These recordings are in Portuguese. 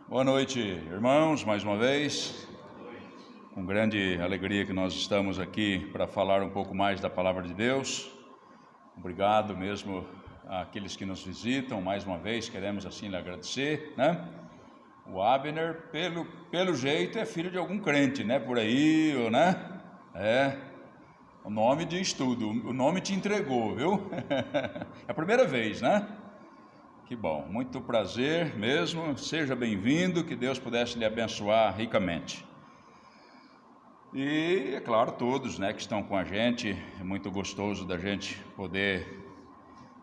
Boa noite, irmãos, mais uma vez. Com grande alegria que nós estamos aqui para falar um pouco mais da Palavra de Deus. Obrigado mesmo àqueles que nos visitam, mais uma vez, queremos assim lhe agradecer, né? O Abner, pelo jeito, é filho de algum crente, né? Por aí, né? O nome diz tudo, o nome te entregou, viu? É a primeira vez, né? Que bom, muito prazer mesmo, seja bem-vindo, que Deus pudesse lhe abençoar ricamente. E, é claro, todos, né, que estão com a gente, é muito gostoso da gente poder...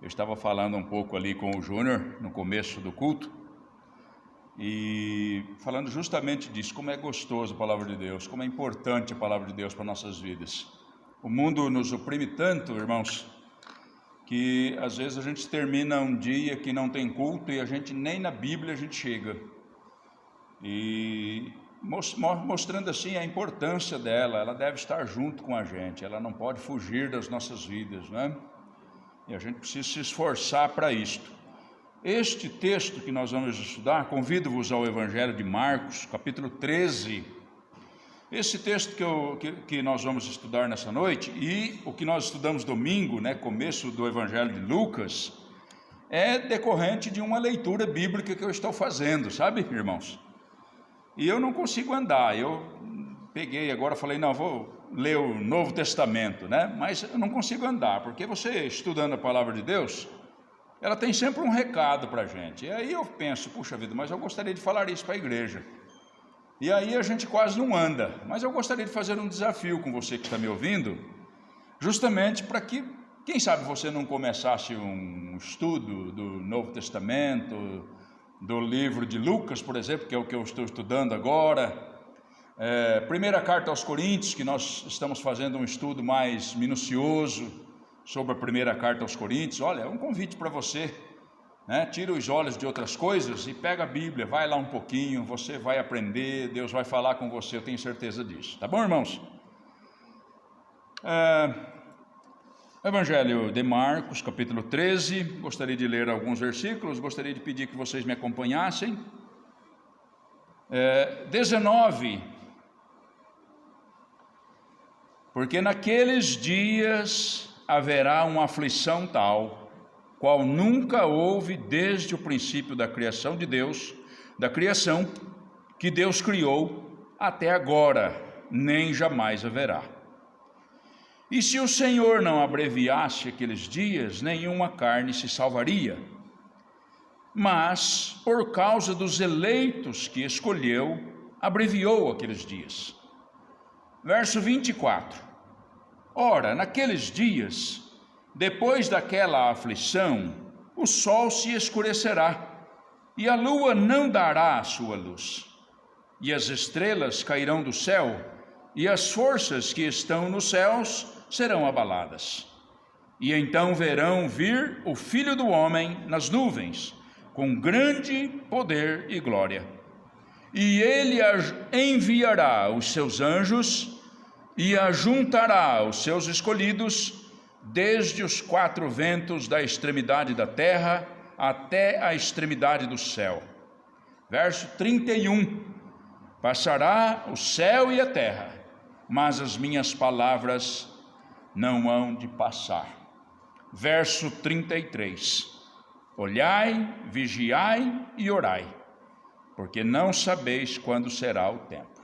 Eu estava falando um pouco ali com o Júnior no começo do culto, e falando justamente disso, como é gostoso a Palavra de Deus, como é importante a Palavra de Deus para nossas vidas. O mundo nos oprime tanto, irmãos, que às vezes a gente termina um dia que não tem culto e a gente nem na Bíblia a gente chega. E mostrando assim a importância dela, ela deve estar junto com a gente, ela não pode fugir das nossas vidas, né? E a gente precisa se esforçar para isto. Este texto que nós vamos estudar, convido-vos ao Evangelho de Marcos, capítulo 13. Esse texto que nós vamos estudar nessa noite, e o que nós estudamos domingo, né, começo do Evangelho de Lucas, é decorrente de uma leitura bíblica que eu estou fazendo, sabe, irmãos? E eu não consigo andar, eu peguei agora, falei, não, vou ler o Novo Testamento, né? Mas eu não consigo andar, porque você estudando a Palavra de Deus, ela tem sempre um recado para a gente. E aí eu penso, puxa vida, mas eu gostaria de falar isso para a igreja. E aí a gente quase não anda, mas eu gostaria de fazer um desafio com você que está me ouvindo, justamente para que, quem sabe você não começasse um estudo do Novo Testamento, do livro de Lucas, por exemplo, que é o que eu estou estudando agora, primeira carta aos Coríntios, que nós estamos fazendo um estudo mais minucioso sobre a primeira carta aos Coríntios. Olha, é um convite para você, né? Tira os olhos de outras coisas e pega a Bíblia, vai lá um pouquinho, você vai aprender, Deus vai falar com você, eu tenho certeza disso. Tá bom, irmãos? Evangelho de Marcos, capítulo 13, gostaria de ler alguns versículos, gostaria de pedir que vocês me acompanhassem. 19, porque naqueles dias haverá uma aflição tal, qual nunca houve desde o princípio da criação de Deus, da criação que Deus criou até agora, nem jamais haverá. E se o Senhor não abreviasse aqueles dias, nenhuma carne se salvaria. Mas, por causa dos eleitos que escolheu, abreviou aqueles dias. Verso 24. Ora, naqueles dias, depois daquela aflição, o sol se escurecerá, e a lua não dará a sua luz, e as estrelas cairão do céu, e as forças que estão nos céus serão abaladas. E então verão vir o Filho do Homem nas nuvens, com grande poder e glória. E ele enviará os seus anjos e ajuntará os seus escolhidos desde os quatro ventos da extremidade da terra até a extremidade do céu. Verso 31. Passará o céu e a terra, mas as minhas palavras não hão de passar. Verso 33. Olhai, vigiai e orai, porque não sabeis quando será o tempo.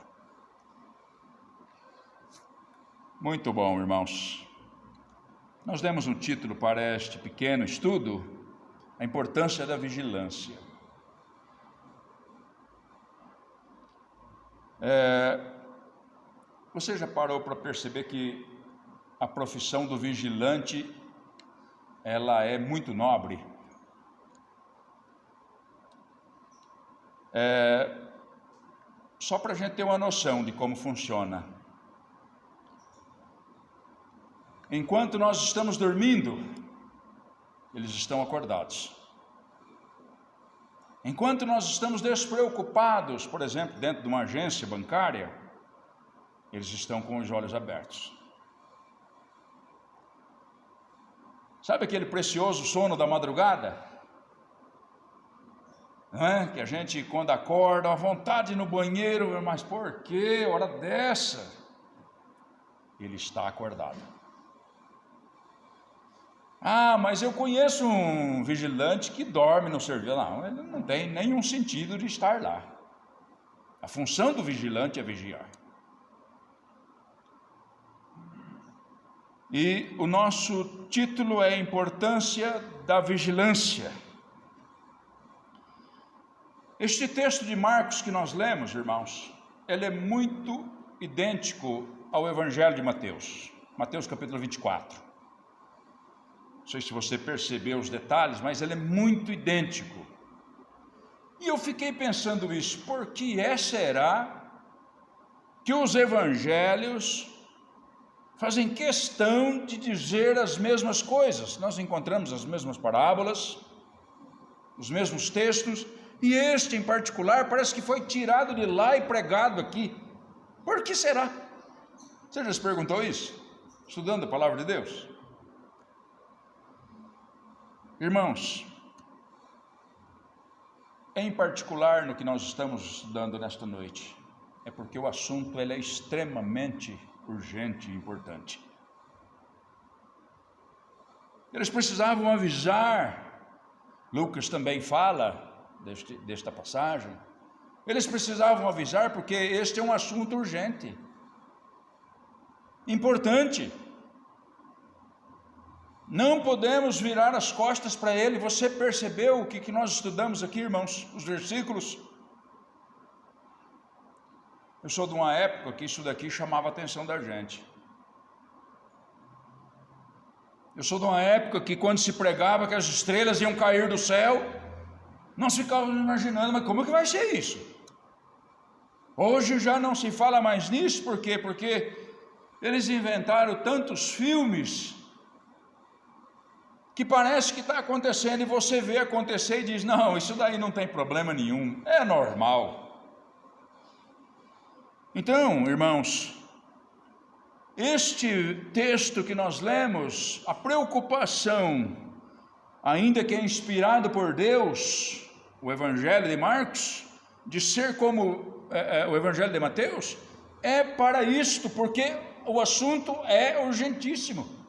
Muito bom, irmãos. Nós demos um título para este pequeno estudo: a importância da vigilância. Você já parou para perceber que a profissão do vigilante, ela é muito nobre? Só para a gente ter uma noção de como funciona. Enquanto nós estamos dormindo, eles estão acordados. Enquanto nós estamos despreocupados, por exemplo, dentro de uma agência bancária, eles estão com os olhos abertos. Sabe aquele precioso sono da madrugada? né? Que a gente, quando acorda, a vontade no banheiro, mas por que hora dessa? Ele está acordado. Ah, mas eu conheço um vigilante que dorme no serviço. Não, ele não tem nenhum sentido de estar lá. A função do vigilante é vigiar. E o nosso título é a importância da vigilância. Este texto de Marcos que nós lemos, irmãos, ele é muito idêntico ao Evangelho de Mateus. Mateus capítulo 24. Não sei se você percebeu os detalhes, mas ele é muito idêntico. E eu fiquei pensando isso, por que será que os evangelhos fazem questão de dizer as mesmas coisas? Nós encontramos as mesmas parábolas, os mesmos textos, e este em particular parece que foi tirado de lá e pregado aqui. Por que será? Você já se perguntou isso? Estudando a palavra de Deus? Irmãos, em particular no que nós estamos estudando nesta noite, é porque o assunto ele é extremamente urgente e importante. Eles precisavam avisar, Lucas também fala desta passagem, eles precisavam avisar porque este é um assunto urgente, importante. Não podemos virar as costas para ele. Você percebeu o que nós estudamos aqui, irmãos? Os versículos. Eu sou de uma época que isso daqui chamava a atenção da gente. Eu sou de uma época que quando se pregava que as estrelas iam cair do céu, nós ficávamos imaginando, mas como que vai ser isso? Hoje já não se fala mais nisso, por quê? Porque eles inventaram tantos filmes que parece que está acontecendo e você vê acontecer e diz, não, isso daí não tem problema nenhum, é normal. Então, irmãos, este texto que nós lemos, a preocupação, ainda que é inspirado por Deus, o Evangelho de Marcos, de ser como o Evangelho de Mateus, é para isto, porque o assunto é urgentíssimo.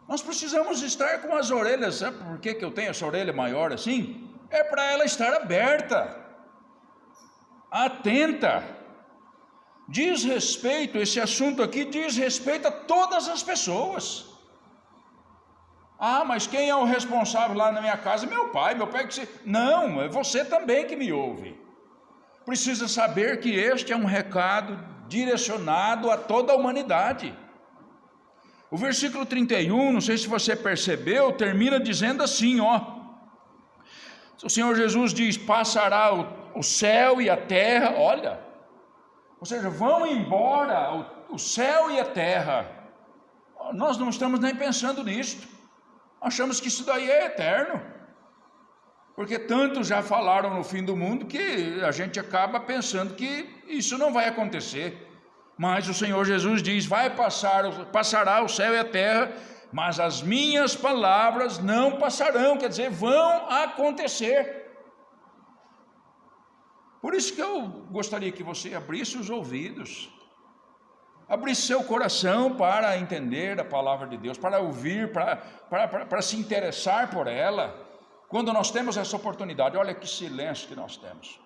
Nós precisamos estar com as orelhas, sabe por que eu tenho essa orelha maior assim? É para ela estar aberta, atenta. Diz respeito, esse assunto aqui diz respeito a todas as pessoas. Ah, mas quem é o responsável lá na minha casa? Meu pai que se... Não, é você também que me ouve. Precisa saber que este é um recado direcionado a toda a humanidade. O versículo 31, não sei se você percebeu, termina dizendo assim, ó. O Senhor Jesus diz, passará o céu e a terra, olha. Ou seja, vão embora o céu e a terra. Nós não estamos nem pensando nisso. Achamos que isso daí é eterno. Porque tantos já falaram no fim do mundo que a gente acaba pensando que isso não vai acontecer. Mas o Senhor Jesus diz, passará o céu e a terra, mas as minhas palavras não passarão, quer dizer, vão acontecer. Por isso que eu gostaria que você abrisse os ouvidos, abrisse seu coração para entender a palavra de Deus, para ouvir, para se interessar por ela. Quando nós temos essa oportunidade, olha que silêncio que nós temos.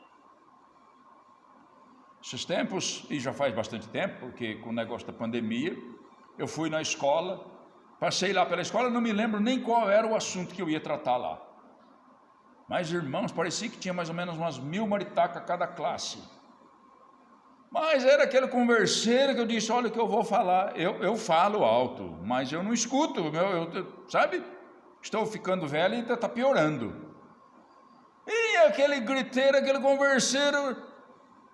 Esses tempos, e já faz bastante tempo, porque com o negócio da pandemia, eu fui na escola, passei lá pela escola, não me lembro nem qual era o assunto que eu ia tratar lá. Mas, irmãos, parecia que tinha mais ou menos umas 1000 maritacas cada classe. Mas era aquele converseiro que eu disse, olha o que eu vou falar, eu falo alto, mas eu não escuto, sabe? Estou ficando velho e está piorando. E aquele griteiro, aquele converseiro...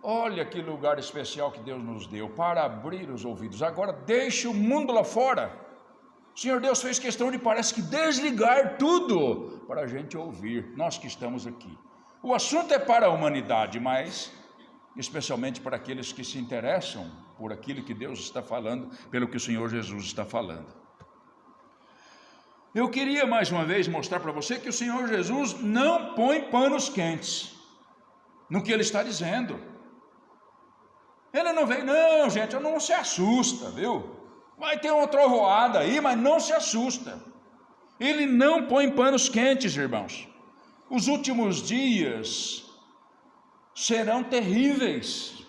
Olha que lugar especial que Deus nos deu para abrir os ouvidos. Agora deixe o mundo lá fora. O Senhor Deus fez questão de, parece que, desligar tudo para a gente ouvir, nós que estamos aqui. O assunto é para a humanidade, mas especialmente para aqueles que se interessam por aquilo que Deus está falando, pelo que o Senhor Jesus está falando. Eu queria mais uma vez mostrar para você que o Senhor Jesus não põe panos quentes no que Ele está dizendo. Ele não vem, não, gente, não se assusta, viu? Vai ter uma trovoada aí, mas não se assusta. Ele não põe panos quentes, irmãos. Os últimos dias serão terríveis,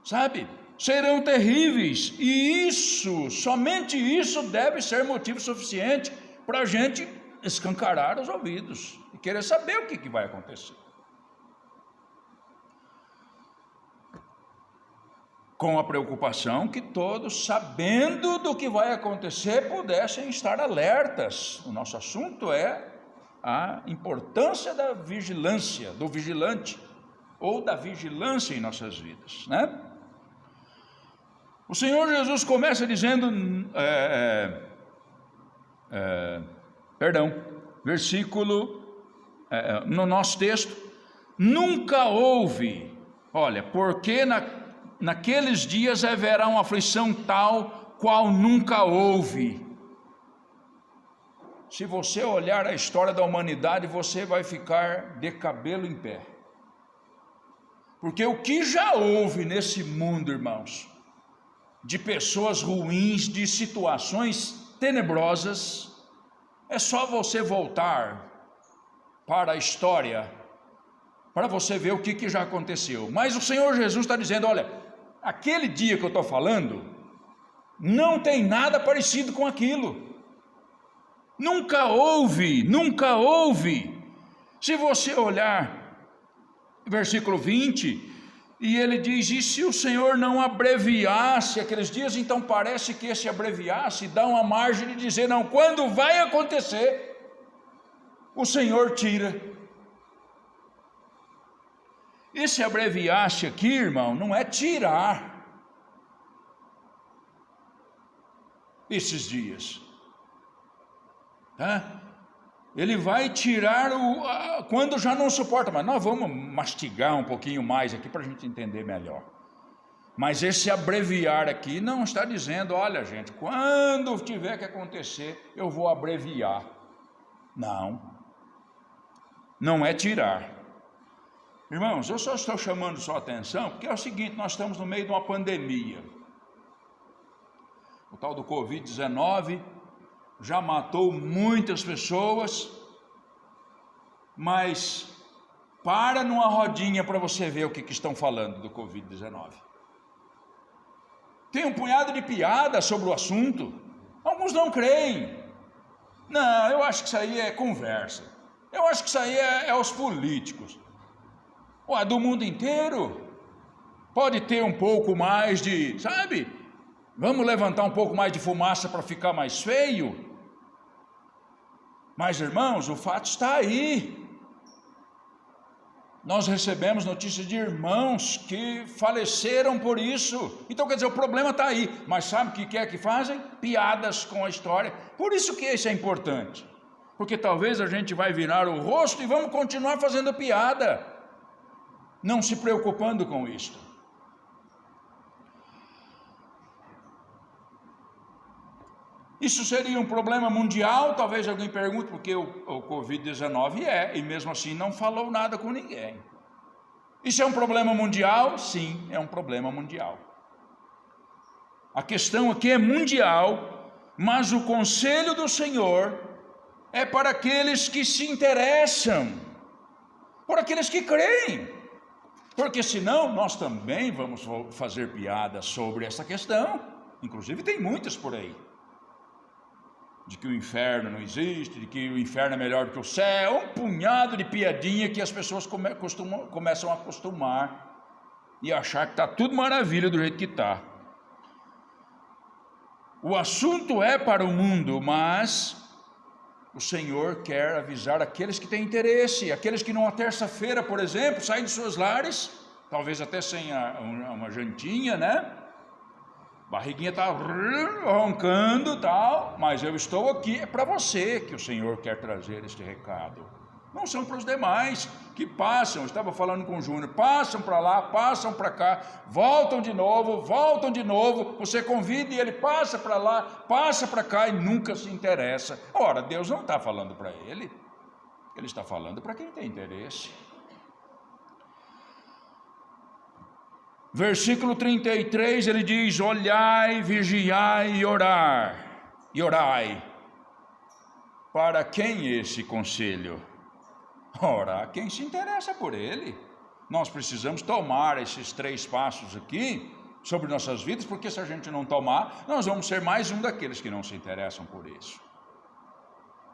sabe? Serão terríveis, e isso, somente isso deve ser motivo suficiente para a gente escancarar os ouvidos e querer saber o que vai acontecer. Com a preocupação que todos, sabendo do que vai acontecer, pudessem estar alertas. O nosso assunto é a importância da vigilância, do vigilante, ou da vigilância em nossas vidas, né? O Senhor Jesus começa dizendo, versículo, no nosso texto, nunca houve, olha, porque naqueles dias haverá uma aflição tal, qual nunca houve. Se você olhar a história da humanidade, você vai ficar de cabelo em pé. Porque o que já houve nesse mundo, irmãos, de pessoas ruins, de situações tenebrosas, é só você voltar para a história, para você ver o que já aconteceu. Mas o Senhor Jesus está dizendo, olha, aquele dia que eu estou falando, não tem nada parecido com aquilo. Nunca houve, nunca houve. Se você olhar, versículo 20, e ele diz, e se o Senhor não abreviasse aqueles dias, então parece que esse abreviasse dá uma margem de dizer, não, quando vai acontecer, o Senhor tira. Esse abreviasse aqui, irmão, não é tirar esses dias, tá? Ele vai tirar quando já não suporta mais. Nós vamos mastigar um pouquinho mais aqui para a gente entender melhor. Mas esse abreviar aqui não está dizendo, olha gente, quando tiver que acontecer, eu vou abreviar. Não é tirar. Irmãos, eu só estou chamando sua atenção, porque é o seguinte, nós estamos no meio de uma pandemia. O tal do Covid-19 já matou muitas pessoas, mas para numa rodinha para você ver o que estão falando do Covid-19. Tem um punhado de piadas sobre o assunto, alguns não creem. Não, eu acho que isso aí é conversa, eu acho que isso aí é os políticos. Ué, do mundo inteiro, pode ter um pouco mais de, sabe, vamos levantar um pouco mais de fumaça para ficar mais feio. Mas irmãos, o fato está aí. Nós recebemos notícias de irmãos que faleceram por isso. Então quer dizer, o problema está aí. Mas sabe o que é que fazem? Piadas com a história. Por isso que isso é importante. Porque talvez a gente vai virar o rosto e vamos continuar fazendo piada, não se preocupando com isto. Isso seria um problema mundial? Talvez alguém pergunte, porque o Covid-19 e mesmo assim não falou nada com ninguém. Isso é um problema mundial? Sim, é um problema mundial. A questão aqui é mundial, mas o conselho do Senhor é para aqueles que se interessam, para aqueles que creem, porque senão nós também vamos fazer piadas sobre essa questão, inclusive tem muitas por aí, de que o inferno não existe, de que o inferno é melhor do que o céu, um punhado de piadinha que as pessoas começam a acostumar e achar que está tudo maravilha do jeito que está. O assunto é para o mundo, mas o Senhor quer avisar aqueles que têm interesse, aqueles que numa terça-feira, por exemplo, saem de suas lares, talvez até sem uma jantinha, né? Barriguinha está roncando, tal, mas eu estou aqui, é para você que o Senhor quer trazer este recado. Não são para os demais que passam. Eu estava falando com o Júnior, passam para lá, passam para cá, voltam de novo. Você convida e ele passa para lá, passa para cá e nunca se interessa. Ora, Deus não está falando para ele, ele está falando para quem tem interesse. Versículo 33, ele diz: olhai, vigiai e orai. Para quem esse conselho? Ora, quem se interessa por ele. Nós precisamos tomar esses 3 passos aqui sobre nossas vidas, porque se a gente não tomar, nós vamos ser mais um daqueles que não se interessam por isso.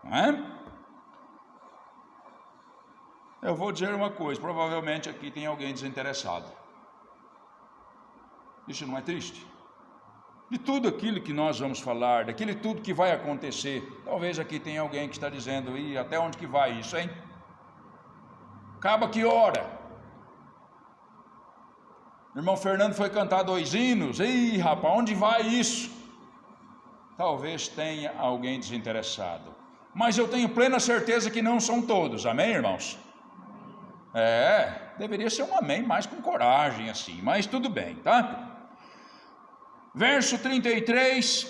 Não é? Eu vou dizer uma coisa, provavelmente aqui tem alguém desinteressado. Isso não é triste? De tudo aquilo que nós vamos falar, daquilo tudo que vai acontecer, talvez aqui tenha alguém que está dizendo: e até onde que vai isso, hein? Acaba que hora? O irmão Fernando foi cantar 2 hinos, ih rapaz, onde vai isso? Talvez tenha alguém desinteressado, mas eu tenho plena certeza que não são todos, amém, irmãos? Deveria ser um amém mais com coragem assim, mas tudo bem, tá? Verso 33,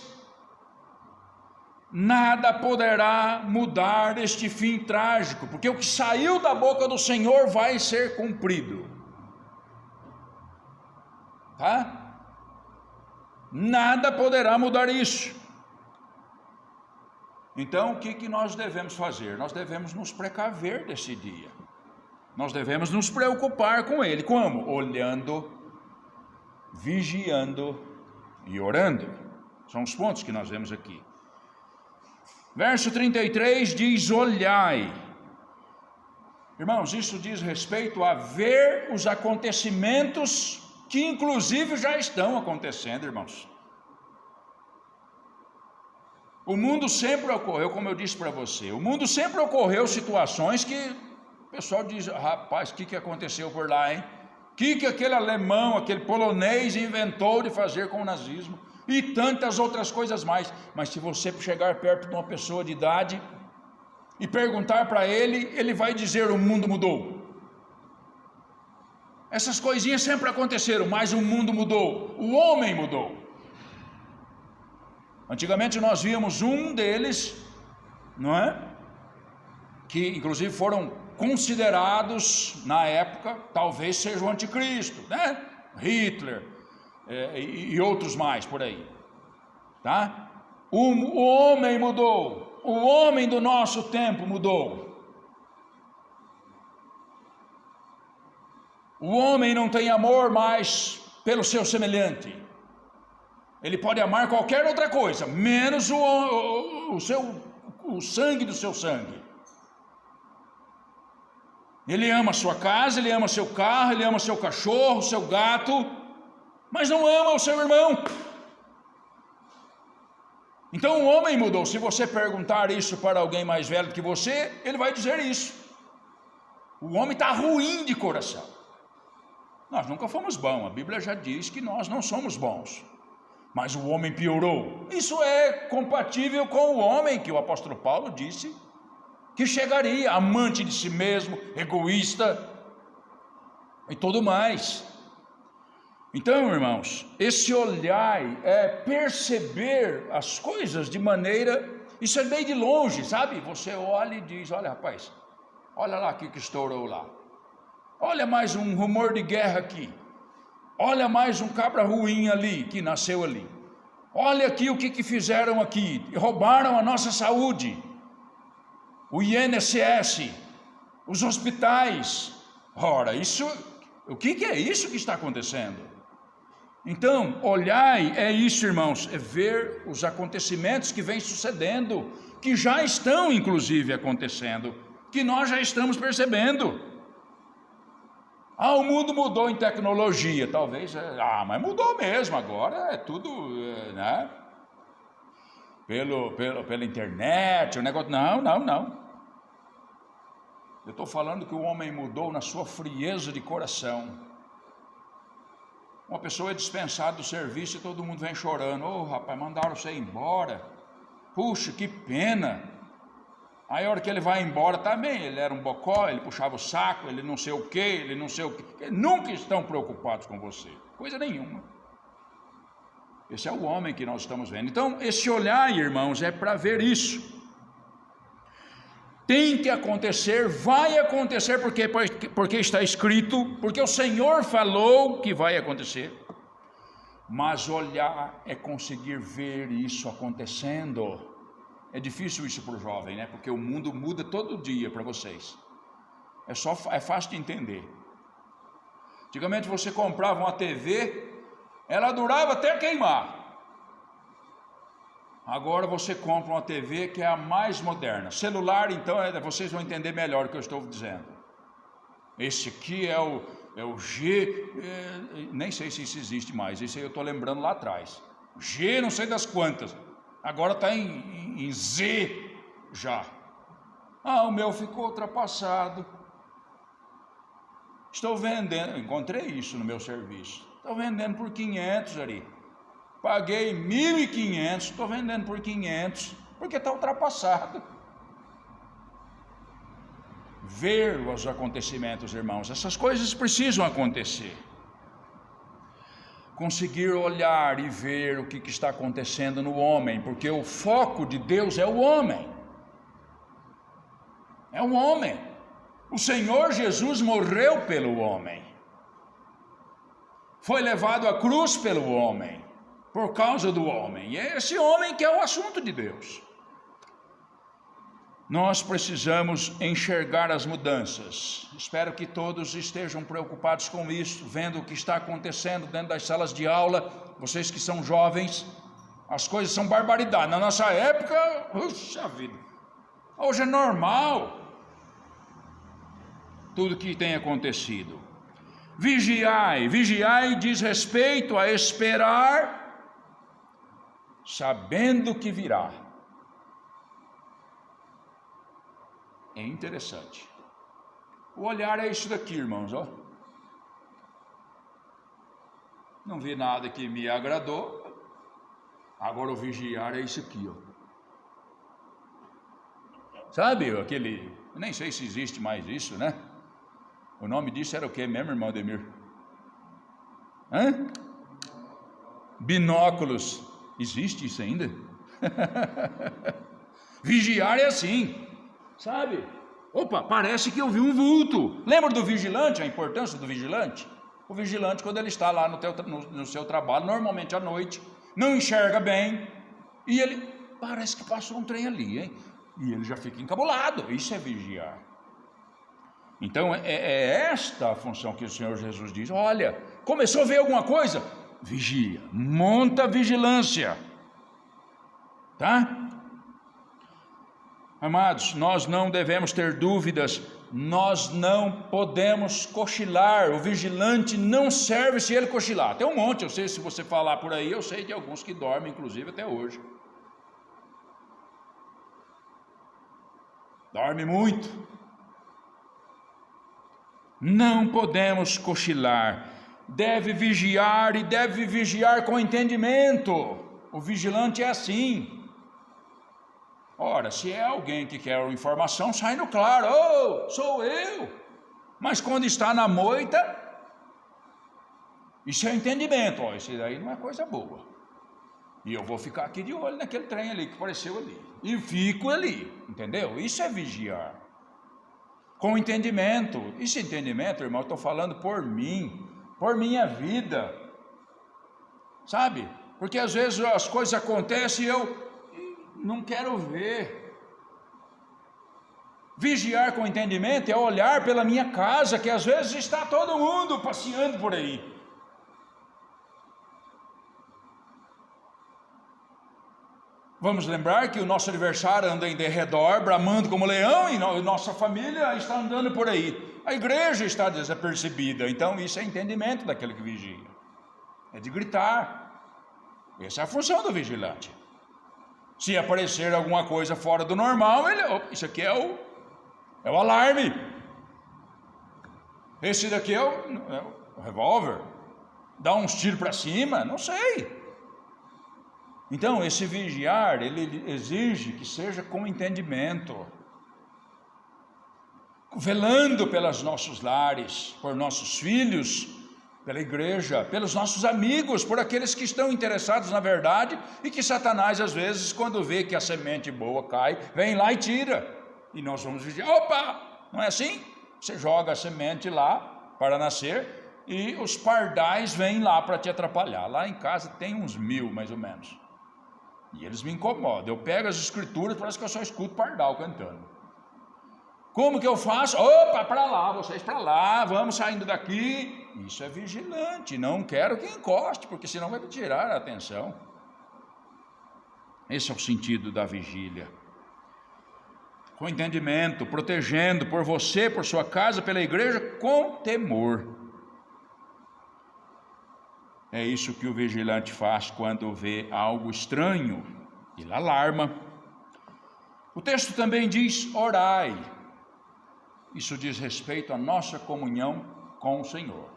nada poderá mudar este fim trágico, porque o que saiu da boca do Senhor vai ser cumprido, tá? Nada poderá mudar isso. Então o que nós devemos fazer? Nós devemos nos precaver desse dia, nós devemos nos preocupar com ele. Como? Olhando, vigiando e orando. São os pontos que nós vemos aqui. Verso 33 diz: olhai. Irmãos, isso diz respeito a ver os acontecimentos que inclusive já estão acontecendo, irmãos. O mundo sempre ocorreu, como eu disse para você, o mundo sempre ocorreu situações que o pessoal diz: rapaz, o que aconteceu por lá, hein? O que aquele alemão, aquele polonês inventou de fazer com o nazismo? E tantas outras coisas mais. Mas se você chegar perto de uma pessoa de idade e perguntar para ele, ele vai dizer: o mundo mudou. Essas coisinhas sempre aconteceram, mas o mundo mudou, o homem mudou. Antigamente nós víamos um deles, não é? Que inclusive foram considerados na época, talvez seja o anticristo, né? Hitler e outros mais por aí, tá? O homem mudou, o homem do nosso tempo mudou. O homem não tem amor mais pelo seu semelhante. Ele pode amar qualquer outra coisa, menos o sangue do seu sangue. Ele ama a sua casa, ele ama seu carro, ele ama seu cachorro, seu gato, mas não ama o seu irmão. Então o homem mudou. Se você perguntar isso para alguém mais velho que você, ele vai dizer isso. O homem está ruim de coração. Nós nunca fomos bons, a Bíblia já diz que nós não somos bons, mas o homem piorou. Isso é compatível com o homem que o apóstolo Paulo disse que chegaria, amante de si mesmo, egoísta e tudo mais. Então, irmãos, esse olhar é perceber as coisas de maneira, isso é meio de longe, sabe? Você olha e diz: olha rapaz, olha lá o que estourou lá, olha mais um rumor de guerra aqui, olha mais um cabra ruim ali, que nasceu ali, olha aqui o que fizeram aqui, roubaram a nossa saúde, o INSS, os hospitais. Ora, isso, o que é isso que está acontecendo? Então, olhai é isso, irmãos, é ver os acontecimentos que vêm sucedendo, que já estão inclusive acontecendo, que nós já estamos percebendo. O mundo mudou em tecnologia, talvez, mas mudou mesmo, agora é tudo, né? Pela internet, o negócio, não. Eu estou falando que o homem mudou na sua frieza de coração. Uma pessoa é dispensada do serviço e todo mundo vem chorando: rapaz, mandaram você embora, puxa, que pena. Aí a hora que ele vai embora também, ele era um bocó, ele puxava o saco, ele não sei o quê, ele não sei o quê. Nunca estão preocupados com você, coisa nenhuma. Esse é o homem que nós estamos vendo. Então, esse olhar, irmãos, é para ver isso. Tem que acontecer, vai acontecer, porque está escrito, porque o Senhor falou que vai acontecer. Mas olhar é conseguir ver isso acontecendo. É difícil isso para o jovem, né? Porque o mundo muda todo dia para vocês. É fácil de entender. Antigamente você comprava uma TV, ela durava até queimar. Agora você compra uma TV que é a mais moderna. Celular, então, vocês vão entender melhor o que eu estou dizendo. Esse aqui é o G, nem sei se isso existe mais, isso aí eu estou lembrando lá atrás. G não sei das quantas, agora está em Z já. O meu ficou ultrapassado. Estou vendendo, encontrei isso no meu serviço. Estou vendendo por 500 ali. Paguei 1.500, estou vendendo por 500, porque está ultrapassado. Ver os acontecimentos, irmãos, essas coisas precisam acontecer. Conseguir olhar e ver o que está acontecendo no homem, porque o foco de Deus é o homem. É o homem. O Senhor Jesus morreu pelo homem. Foi levado à cruz pelo homem. Por causa do homem, e é esse homem que é o assunto de Deus. Nós precisamos enxergar as mudanças. Espero que todos estejam preocupados com isso, vendo o que está acontecendo dentro das salas de aula. Vocês que são jovens, as coisas são barbaridade. Na nossa época, puxa vida, hoje é normal tudo que tem acontecido. Vigiai diz respeito a esperar, sabendo que virá. É interessante. O olhar é isso daqui, irmãos, ó. Não vi nada que me agradou. Agora o vigiar é isso aqui, ó. Sabe aquele, nem sei se existe mais isso, né? O nome disso era o que mesmo, irmão Ademir? Binóculos. Existe isso ainda? Vigiar é assim, sabe? Opa, parece que eu vi um vulto. Lembra do vigilante, a importância do vigilante? O vigilante, quando ele está lá no seu trabalho, normalmente à noite, não enxerga bem, e ele, parece que passou um trem ali, hein? E ele já fica encabulado. Isso é vigiar. Então é esta a função que o Senhor Jesus diz. Olha, começou a ver alguma coisa? Vigia, monta vigilância, tá? Amados, nós não devemos ter dúvidas, nós não podemos cochilar. O vigilante não serve se ele cochilar. Tem um monte, eu sei, se você falar por aí, eu sei de alguns que dormem, inclusive até hoje. Dorme muito. Não podemos cochilar. Deve vigiar, e deve vigiar com entendimento. O vigilante é assim. Ora, se é alguém que quer informação, sai no claro. Sou eu. Mas quando está na moita, isso é entendimento. Isso daí não é coisa boa. E eu vou ficar aqui de olho naquele trem ali que apareceu ali. E fico ali, entendeu? Isso é vigiar. Com entendimento. Esse entendimento, irmão, eu estou falando por mim, por minha vida. Sabe? Porque às vezes as coisas acontecem e eu não quero ver. Vigiar com entendimento é olhar pela minha casa, que às vezes está todo mundo passeando por aí. Vamos lembrar que o nosso adversário anda em derredor, bramando como leão, e nossa família está andando por aí. A igreja está desapercebida. Então isso é entendimento daquele que vigia. É de gritar. Essa é a função do vigilante. Se aparecer alguma coisa fora do normal, isso aqui é o alarme. Esse daqui é o revólver. Dá uns tiros para cima, não sei. Então esse vigiar, ele exige que seja com entendimento. velando pelos nossos lares, por nossos filhos, pela igreja, pelos nossos amigos, por aqueles que estão interessados na verdade e que Satanás, às vezes, quando vê que a semente boa cai, vem lá e tira. E nós vamos dizer, opa, não é assim? Você joga a semente lá para nascer e os pardais vêm lá para te atrapalhar. Lá em casa tem uns 1000, mais ou menos. E eles me incomodam. Eu pego as escrituras, parece que eu só escuto pardal cantando. Como que eu faço? Opa, para lá, vocês para lá, vamos saindo daqui. Isso é vigilante, não quero que encoste, porque senão vai me tirar a atenção. Esse é o sentido da vigília. Com entendimento, protegendo por você, por sua casa, pela igreja, com temor. É isso que o vigilante faz quando vê algo estranho. Ele alarma. O texto também diz, orai. Isso diz respeito à nossa comunhão com o Senhor.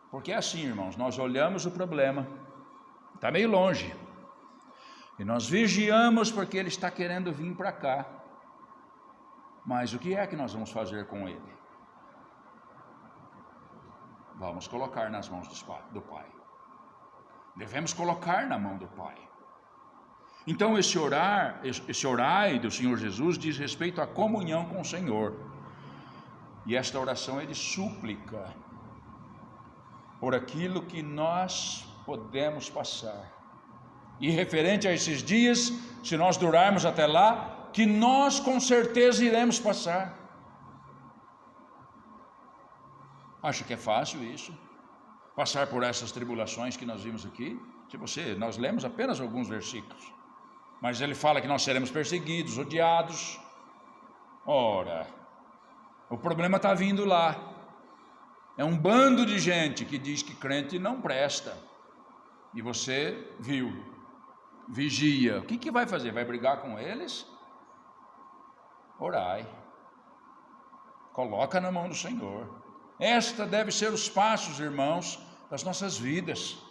Porque é assim, irmãos, nós olhamos o problema, está meio longe, e nós vigiamos porque ele está querendo vir para cá. Mas o que é que nós vamos fazer com ele? Vamos colocar nas mãos do Pai. Devemos colocar na mão do Pai. Então esse orai do Senhor Jesus diz respeito à comunhão com o Senhor. E esta oração é de súplica por aquilo que nós podemos passar. E referente a esses dias, se nós durarmos até lá, que nós com certeza iremos passar. Acha que é fácil isso? Passar por essas tribulações que nós vimos aqui? Nós lemos apenas alguns versículos. Mas ele fala que nós seremos perseguidos, odiados. Ora, o problema está vindo lá. É um bando de gente que diz que crente não presta. E você viu, vigia. O que vai fazer? Vai brigar com eles? Orai. Coloca na mão do Senhor. Esta deve ser os passos, irmãos, das nossas vidas.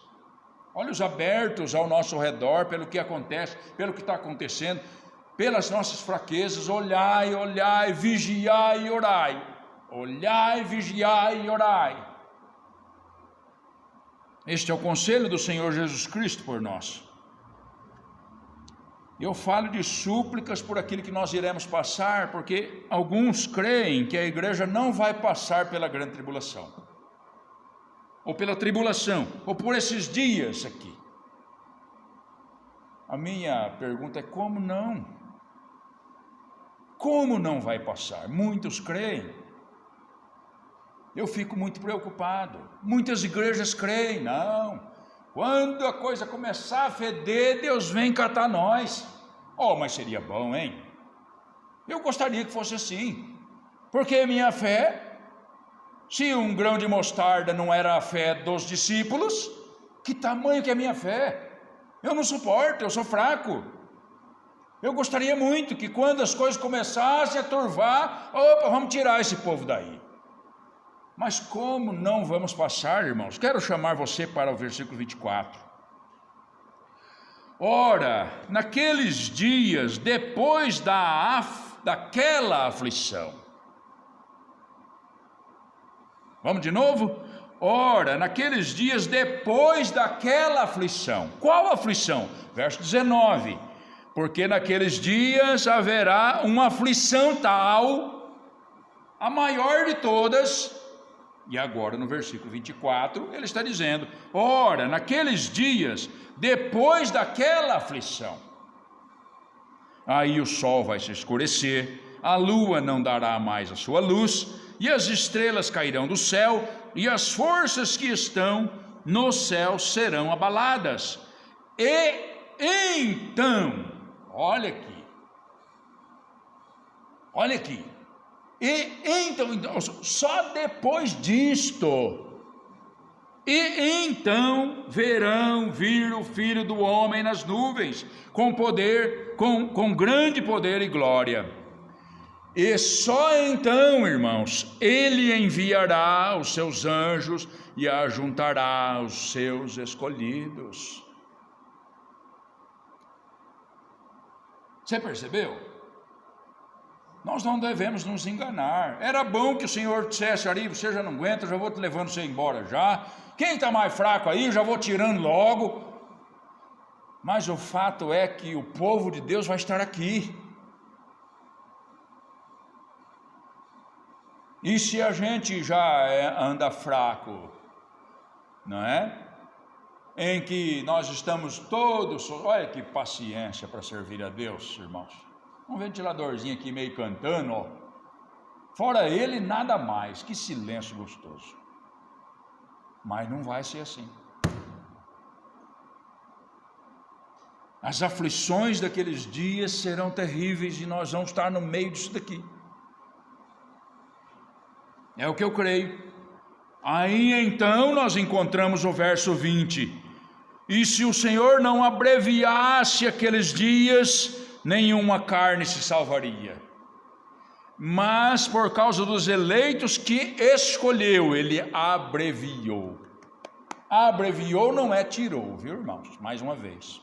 Olhos abertos ao nosso redor pelo que acontece, pelo que está acontecendo, pelas nossas fraquezas. Olhai, olhai, vigiai e orai. Olhai, vigiai e orai. Este é o conselho do Senhor Jesus Cristo por nós. Eu falo de súplicas por aquilo que nós iremos passar, porque alguns creem que a igreja não vai passar pela grande tribulação, ou pela tribulação, ou por esses dias aqui. A minha pergunta é: como não? Como não vai passar? Muitos creem. Eu fico muito preocupado. Muitas igrejas creem, não. Quando a coisa começar a feder, Deus vem catar nós. Oh, mas seria bom, hein? Eu gostaria que fosse assim. Porque minha fé, se um grão de mostarda não era a fé dos discípulos, que tamanho que é a minha fé? Eu não suporto, eu sou fraco. Eu gostaria muito que quando as coisas começassem a turvar, opa, vamos tirar esse povo daí. Mas como não vamos passar, irmãos? Quero chamar você para o versículo 24. Ora, naqueles dias, depois daquela aflição. Vamos de novo? Ora, naqueles dias, depois daquela aflição. Qual aflição? Verso 19. Porque naqueles dias haverá uma aflição tal, a maior de todas. E agora no versículo 24 ele está dizendo: ora, naqueles dias, depois daquela aflição, aí o sol vai se escurecer, a lua não dará mais a sua luz, e as estrelas cairão do céu, e as forças que estão no céu serão abaladas. E então, olha aqui, e então, só depois disto, e então verão vir o Filho do Homem nas nuvens, com poder, com grande poder e glória. E só então, irmãos, ele enviará os seus anjos e ajuntará os seus escolhidos. Você percebeu? Nós não devemos nos enganar. Era bom que o Senhor dissesse ali, você já não aguenta, já vou te levando você embora já. Quem está mais fraco aí, já vou tirando logo. Mas o fato é que o povo de Deus vai estar aqui. E se a gente já anda fraco, não é? Em que nós estamos todos, olha que paciência para servir a Deus, irmãos. Um ventiladorzinho aqui meio cantando, ó. Fora ele, nada mais, que silêncio gostoso. Mas não vai ser assim. As aflições daqueles dias serão terríveis e nós vamos estar no meio disso daqui. É o que eu creio. Aí então nós encontramos o verso 20. E se o Senhor não abreviasse aqueles dias, nenhuma carne se salvaria. Mas por causa dos eleitos que escolheu, ele abreviou. Abreviou não é tirou, viu, irmãos? Mais uma vez.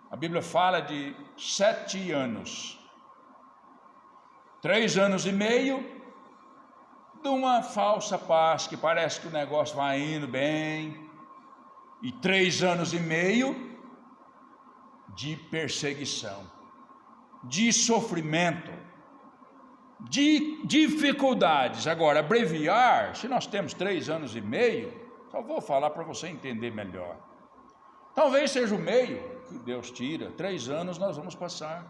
A Bíblia fala de 7 anos. 3 anos e meio de uma falsa paz, que parece que o negócio vai indo bem. E 3 anos e meio de perseguição, de sofrimento, de dificuldades. Agora, abreviar, se nós temos 3 anos e meio, só vou falar para você entender melhor. Talvez seja o meio que Deus tira, 3 anos nós vamos passar.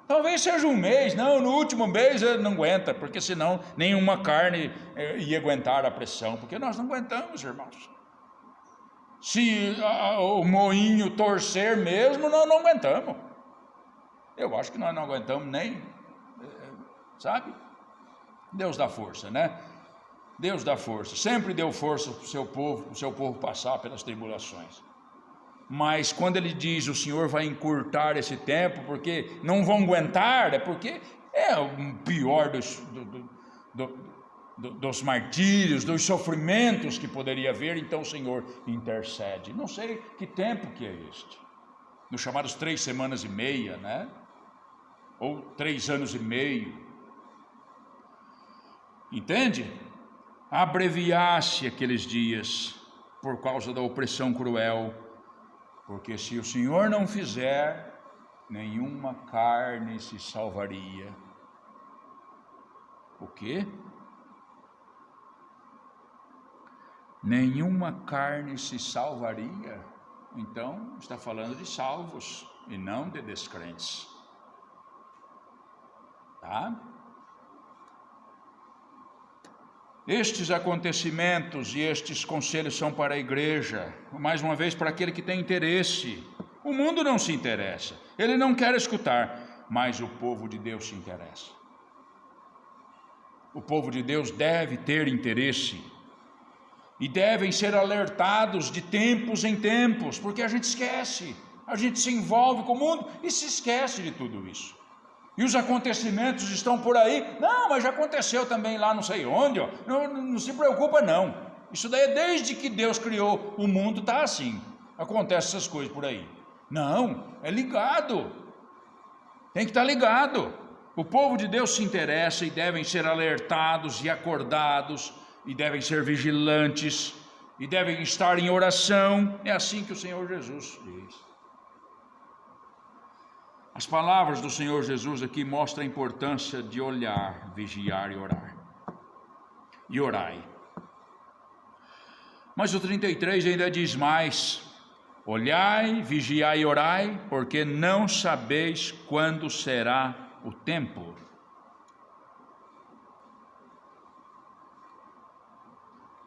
Talvez seja um mês, não, no último mês ele não aguenta, porque senão nenhuma carne ia aguentar a pressão, porque nós não aguentamos, irmãos. Se o moinho torcer mesmo, nós não aguentamos. Eu acho que nós não aguentamos nem, sabe? Deus dá força, né? Deus dá força, sempre deu força para o seu povo passar pelas tribulações. Mas quando ele diz o Senhor vai encurtar esse tempo, porque não vão aguentar, é porque é o pior dos martírios, dos sofrimentos que poderia haver, então o Senhor intercede. Não sei que tempo que é este, nos chamados 3 semanas e meia, né? Ou 3 anos e meio, entende? Abreviasse aqueles dias, por causa da opressão cruel, porque se o Senhor não fizer, nenhuma carne se salvaria. O quê? Nenhuma carne se salvaria. Então, está falando de salvos e não de descrentes. Tá? Estes acontecimentos e estes conselhos são para a igreja, mais uma vez para aquele que tem interesse. O mundo não se interessa, ele não quer escutar, mas o povo de Deus se interessa. O povo de Deus deve ter interesse e devem ser alertados de tempos em tempos, porque a gente esquece, a gente se envolve com o mundo e se esquece de tudo isso. E os acontecimentos estão por aí. Não, mas já aconteceu também lá não sei onde, ó. Não se preocupa não. Isso daí é desde que Deus criou o mundo, está assim. Acontecem essas coisas por aí. Não, é ligado. Tem que estar ligado. O povo de Deus se interessa e devem ser alertados e acordados, e devem ser vigilantes, e devem estar em oração. É assim que o Senhor Jesus diz. As palavras do Senhor Jesus aqui mostram a importância de olhar, vigiar e orar. E orai. Mas o 33 ainda diz mais: olhai, vigiai e orai, porque não sabeis quando será o tempo.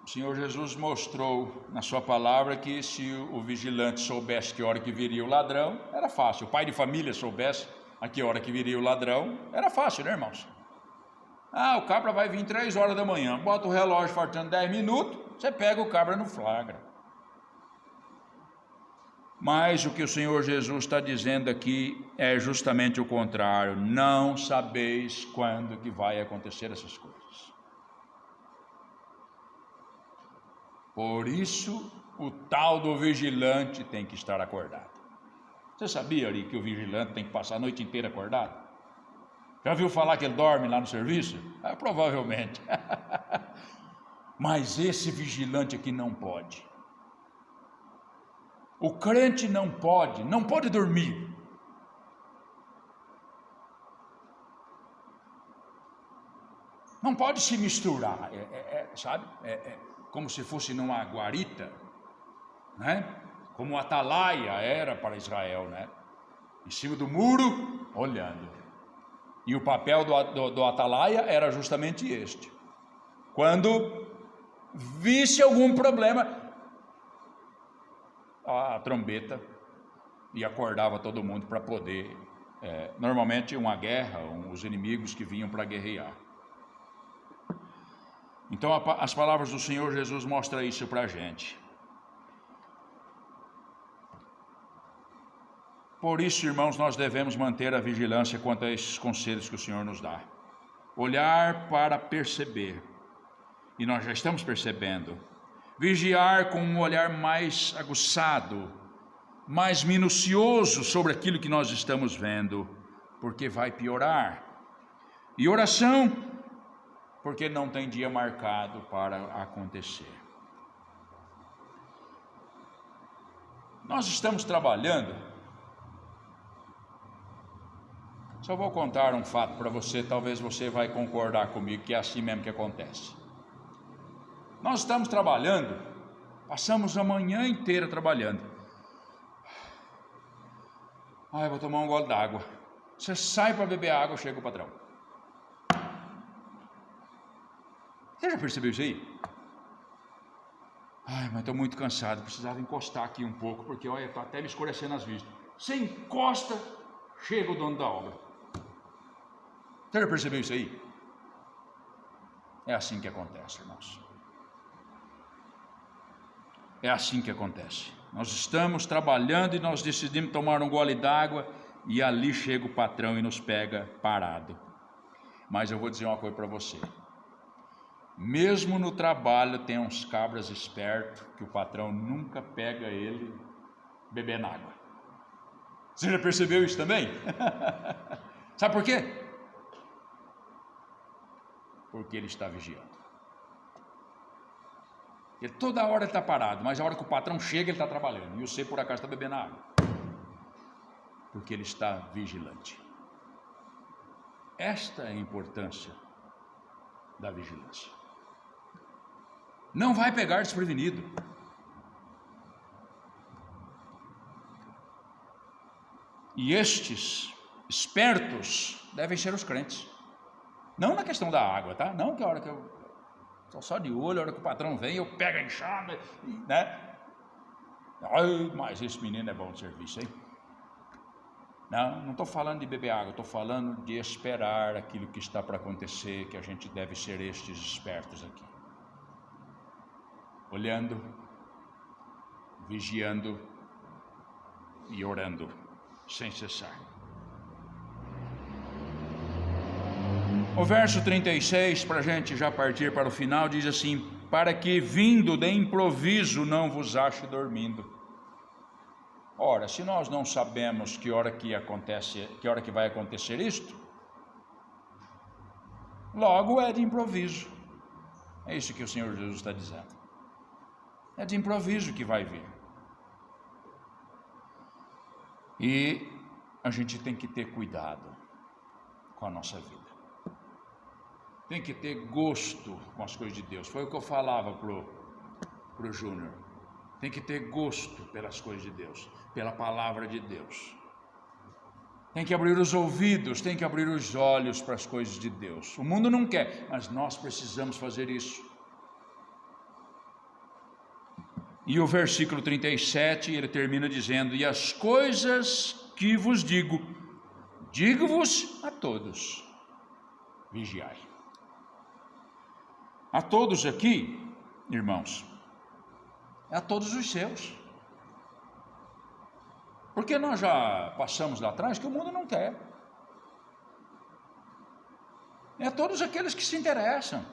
O Senhor Jesus mostrou na sua palavra que se o vigilante soubesse que hora que viria o ladrão, era fácil. O pai de família soubesse a que hora que viria o ladrão, era fácil, né, irmãos? O cabra vai vir 3 horas da manhã, bota o relógio faltando 10 minutos, você pega o cabra no flagra. Mas o que o Senhor Jesus está dizendo aqui é justamente o contrário. Não sabeis quando que vai acontecer essas coisas. Por isso, o tal do vigilante tem que estar acordado. Você sabia ali que o vigilante tem que passar a noite inteira acordado? Já viu falar que ele dorme lá no serviço? Provavelmente. Mas esse vigilante aqui não pode. O crente não pode dormir. Não pode se misturar, sabe? Como se fosse numa guarita, né? Como o atalaia era para Israel, né? Em cima do muro, olhando. E o papel do atalaia era justamente este. Quando visse algum problema, a trombeta e acordava todo mundo para poder, normalmente uma guerra, os inimigos que vinham para guerrear. Então as palavras do Senhor Jesus mostram isso para a gente. Por isso, irmãos, nós devemos manter a vigilância quanto a esses conselhos que o Senhor nos dá. Olhar para perceber, e nós já estamos percebendo. Vigiar com um olhar mais aguçado, mais minucioso sobre aquilo que nós estamos vendo, porque vai piorar. E oração, porque não tem dia marcado para acontecer. Nós estamos trabalhando. Só vou contar um fato para você, talvez você vai concordar comigo que é assim mesmo que acontece. Nós estamos trabalhando, passamos a manhã inteira trabalhando. Eu vou tomar um gole d'água. Você sai para beber água, chega o patrão. Você já percebeu isso aí? Mas estou muito cansado, precisava encostar aqui um pouco, porque olha, está até me escurecendo as vistas. Você encosta, chega o dono da obra. Você já percebeu isso aí? É assim que acontece, irmãos. É assim que acontece. Nós estamos trabalhando e nós decidimos tomar um gole d'água e ali chega o patrão e nos pega parado. Mas eu vou dizer uma coisa para você. Mesmo no trabalho tem uns cabras espertos que o patrão nunca pega ele bebendo água. Você já percebeu isso também? Sabe por quê? Porque ele está vigiando. Ele toda hora está parado, mas a hora que o patrão chega ele está trabalhando. E você por acaso está bebendo água. Porque ele está vigilante. Esta é a importância da vigilância. Não vai pegar desprevenido. E estes espertos devem ser os crentes. Não na questão da água, tá? Não que a hora que eu estou só de olho, a hora que o patrão vem, eu pego a enxada, né? Ai, mas esse menino é bom de serviço, hein? Não estou falando de beber água, estou falando de esperar aquilo que está para acontecer, que a gente deve ser estes espertos aqui. Olhando, vigiando e orando, sem cessar. O verso 36, para a gente já partir para o final, diz assim: para que vindo de improviso não vos ache dormindo. Ora, se nós não sabemos que hora que vai acontecer isto, logo é de improviso. É isso que o Senhor Jesus está dizendo. É de improviso que vai vir. E a gente tem que ter cuidado com a nossa vida. Tem que ter gosto com as coisas de Deus. Foi o que eu falava pro Júnior. Tem que ter gosto pelas coisas de Deus, pela palavra de Deus. Tem que abrir os ouvidos, tem que abrir os olhos para as coisas de Deus. O mundo não quer, mas nós precisamos fazer isso. E o versículo 37, ele termina dizendo: e as coisas que vos digo, digo-vos a todos, vigiai. A todos aqui, irmãos, a todos os seus. Porque nós já passamos lá atrás que o mundo não quer. É a todos aqueles que se interessam.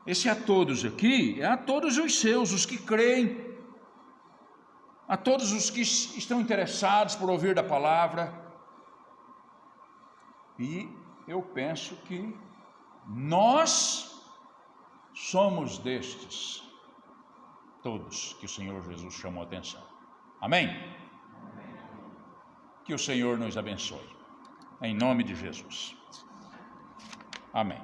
Esse a todos aqui é a todos os seus, os que creem, a todos os que estão interessados por ouvir da palavra. E eu penso que nós somos destes, todos que o Senhor Jesus chamou a atenção. Amém? Que o Senhor nos abençoe. Em nome de Jesus. Amém.